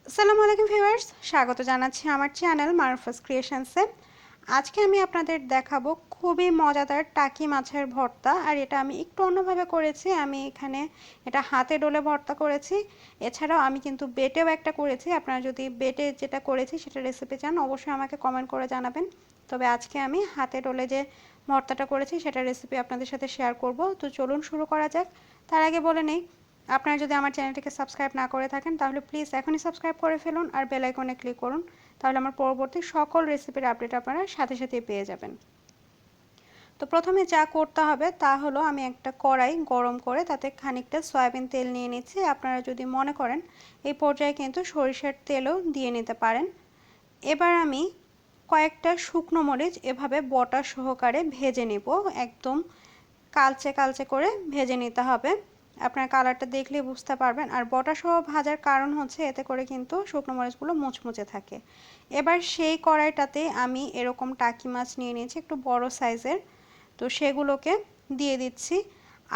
আসসালামু আলাইকুম ভিউয়ার্স, স্বাগত জানাচ্ছি আমার চ্যানেল মারুফাস ক্রিয়েশনসে। আজকে আমি আপনাদের দেখাবো খুবই মজাদার টাকি মাছের ভর্তা। আর এটা আমি একটু অন্যভাবে করেছি। আমি এখানে এটা হাতে ডলে ভর্তা করেছি। এছাড়াও আমি কিন্তু বেটেও একটা করেছি। আপনারা যদি বেটে যেটা করেছি সেটা রেসিপি চান অবশ্যই আমাকে কমেন্ট করে জানাবেন। তবে আজকে আমি হাতে ডলে যে ভর্তাটা করেছি সেটা রেসিপি আপনাদের সাথে শেয়ার করব। তো চলুন শুরু করা যাক। তার আগে বলে নেই, আপনারা যদি আমার চ্যানেলটিকে সাবস্ক্রাইব না করে থাকেন তাহলে প্লিজ এখনই সাবস্ক্রাইব করে ফেলুন আর বেল আইকনে ক্লিক করুন। তাহলে আমার পরবর্তী সকল রেসিপির আপডেট আপনারা সাথে সাথেই পেয়ে যাবেন। তো প্রথমে যা করতে হবে তা হলো, আমি একটা কড়াই গরম করে তাতে খানিকটা সয়াবিন তেল নিয়ে নিচ্ছি। আপনারা যদি মনে করেন এই পর্যায়ে কিন্তু সরিষার তেলও দিয়ে নিতে পারেন। এবার আমি কয়েকটা শুকনো মরিচ এভাবে বটা সহকারে ভেজে নেব। একদম কালচে কালচে করে ভেজে নিতে হবে। আপনার কালারটা দেখলে বুঝতে পারবেন। আর বটা সহ ভাজার কারণ হচ্ছে এতে করে কিন্তু শুকনো মরিচগুলো মুচমুচে থাকে। এবার সেই কড়াইটাতে আমি এরকম টাকি মাছ নিয়ে নিয়েছি একটু বড় সাইজের। তো সেগুলোকে দিয়ে দিচ্ছি।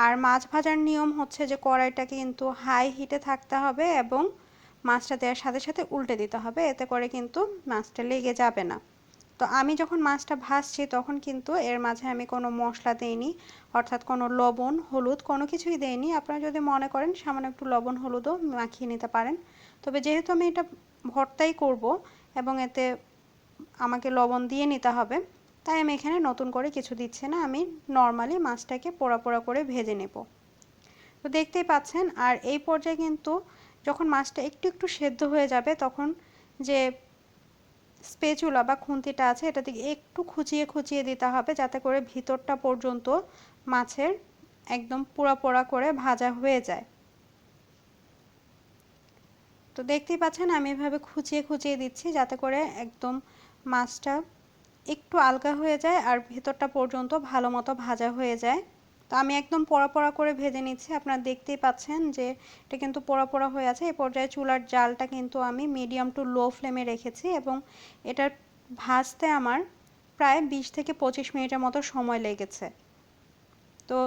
আর মাছ ভাজার নিয়ম হচ্ছে যে কড়াইটাকে কিন্তু হাই হিটে থাকতে হবে এবং মাছটা দেওয়ার সাথে সাথে উল্টে দিতে হবে, এতে করে কিন্তু মাছটা লেগে যাবে না। তো আমি যখন মাছটা ভাজছি তখন কিন্তু এর মাঝে আমি কোনো মশলা দেইনি, অর্থাৎ কোনো লবণ হলুদ কোনো কিছুই দেইনি। আপনারা যদি মনে করেন সামান্য একটু লবণ হলুদও মাখিয়ে নিতে পারেন। তবে যেহেতু আমি এটা ভর্তাই করব এবং এতে আমাকে লবণ দিয়ে নিতে হবে, তাই আমি এখানে নতুন করে কিছু দিচ্ছি না। আমি নর্মালি মাছটাকে পোড়া পোড়া করে ভেজে নেব। তো দেখতেই পাচ্ছেন। আর এই পর্যায়ে কিন্তু যখন মাছটা একটু একটু সেদ্ধ হয়ে যাবে তখন যে স্প্যাচুলা বা খুন্তিটা আছে এটা থেকে একটু খুঁচিয়ে খুঁচিয়ে দিতে হবে, যাতে করে ভিতরটা পর্যন্ত মাছের একদম পোড়া পোড়া করে ভাজা হয়ে যায়। তো দেখতেই পাচ্ছেন আমি এভাবে খুঁচিয়ে খুঁচিয়ে দিচ্ছি যাতে করে একদম মাছটা একটু আলগা হয়ে যায় আর ভেতরটা পর্যন্ত ভালো মতো ভাজা হয়ে যায়। তো আমি একদম পোড়া পোড়া করে ভেজে নিচ্ছি। আপনারা দেখতেই পাচ্ছেন যে এটা কিন্তু পোড়া পোড়া হয়ে আছে। এই পর্যায়ে চুলার জালটা কিন্তু আমি মিডিয়াম টু লো ফ্লেমে রেখেছি এবং এটা ভাজতে আমার প্রায় 20 থেকে 25 মিনিটের মতো সময় লেগেছে। তো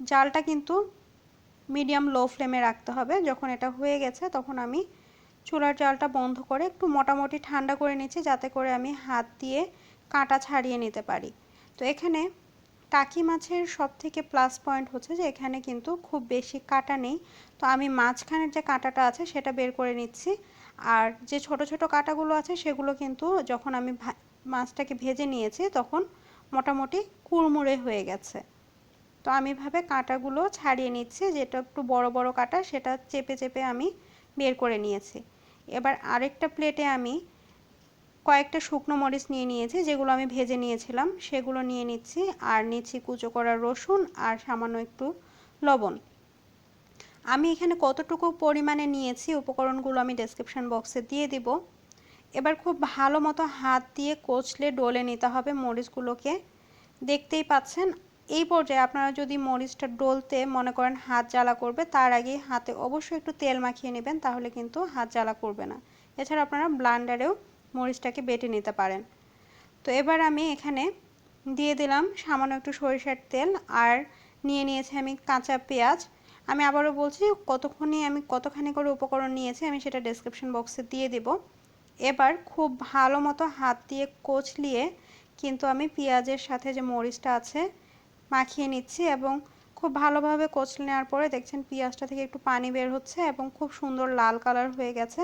জালটা কিন্তু মিডিয়াম লো ফ্লেমে রাখতে হবে। যখন এটা হয়ে গেছে তখন আমি চুলার জালটা বন্ধ করে একটু মোটামুটি ঠান্ডা করে নিচ্ছি, যাতে করে আমি হাত দিয়ে কাঁটা ছাড়িয়ে নিতে পারি। তো এখানে টাকি মাছের সবথেকে প্লাস পয়েন্ট হচ্ছে যে এখানে কিন্তু খুব বেশি কাঁটা নেই। তো আমি মাঝখানের যে কাঁটাটা আছে সেটা বের করে নিচ্ছি। আর যে ছোট ছোট কাঁটাগুলো আছে সেগুলো কিন্তু যখন আমি মাছটাকে ভেজে নিয়েছি তখন মোটামুটি কুড়মুড়ে হয়ে গেছে। তো আমি এভাবে কাঁটাগুলো ছাড়িয়ে নিচ্ছি, যেটা একটু বড় বড় কাঁটা সেটা চেপে চেপে আমি বের করে নিয়েছি। এবার আরেকটা প্লেটে আমি কয়েকটা শুকনো মরিচ নিয়ে নিয়েছি, যেগুলো আমি ভেজে নিয়েছিলাম সেগুলো নিয়ে নিচ্ছি। আর নিচ্ছি কুচো করা রসুন আর সামান্য একটু লবণ। আমি এখানে কতটুকু পরিমাণে নিয়েছি উপকরণগুলো আমি ডেসক্রিপশন বক্সে দিয়ে দিব। এবার খুব ভালো মতো হাত দিয়ে কচলে ডলে নিতে হবে মরিচগুলোকে। দেখতেই পাচ্ছেন। এই পর্যায়ে আপনারা যদি মরিচটা ডলতে মনে করেন হাত জ্বালা করবে, তার আগে হাতে অবশ্যই একটু তেল মাখিয়ে নেবেন, তাহলে কিন্তু হাত জ্বালা করবে না। এছাড়া আপনারা ব্লান্ডারেও মরিচটাকে বেটে নিতে পারেন। তো এবার আমি এখানে দিয়ে দিলাম সামান্য একটু সরিষার তেল আর নিয়ে নিয়েছি আমি কাঁচা পেঁয়াজ। আমি আবারও বলছি কতখানি করে উপকরণ নিয়েছি আমি সেটা ডেসক্রিপশন বক্সে দিয়ে দেব। এবার খুব ভালো মতো হাত দিয়ে কচলিয়ে কিন্তু আমি পেঁয়াজের সাথে যে মরিচটা আছে মাখিয়ে নিচ্ছি এবং খুব ভালোভাবে কচলে নেওয়ার পরে দেখছেন পেঁয়াজটা থেকে একটু পানি বের হচ্ছে এবং খুব সুন্দর লাল কালার হয়ে গেছে।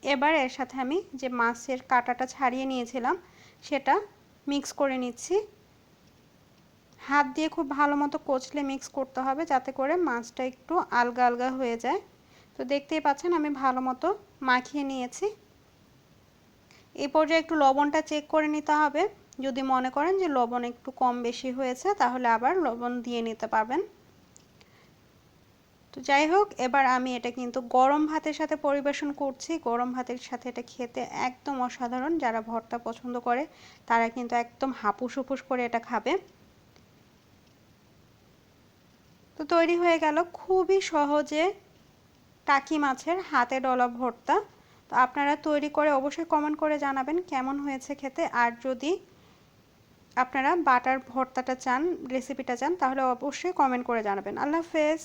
এবার এর সাথে আমি যে মাছের কাঁটাটা ছাড়িয়ে নিয়েছিলাম সেটা মিক্স করে নিচ্ছি। হাত দিয়ে খুব ভালো মতো কচলে মিক্স করতে হবে, যাতে করে মাছটা একটু আলগা আলগা হয়ে যায়। তো দেখতেই পাচ্ছেন আমি ভালো মতো মাখিয়ে নিয়েছি। এই পর্যায়ে একটু লবণটা চেক করে নিতে হবে। যদি মনে করেন যে লবণ একটু কম বেশি হয়েছে তাহলে আবার লবণ দিয়ে নিতে পারবেন। তো যাই হোক, এবার আমি এটা কিন্তু গরম ভাতের সাথে পরিবেশন করছি। গরম ভাতের সাথে এটা খেতে একদম অসাধারণ। যারা ভর্তা পছন্দ করে তারা কিন্তু একদম হাপুস হুপুস করে এটা খাবে। তো তৈরি হয়ে গেল খুবই সহজে টাকি মাছের হাতে ডলা ভর্তা। তো আপনারা তৈরি করে অবশ্যই কমেন্ট করে জানাবেন কেমন হয়েছে খেতে। আর যদি আপনারা বাটার ভর্তাটা চান, রেসিপিটা চান, তাহলে অবশ্যই কমেন্ট করে জানাবেন। আল্লাহ হাফেজ।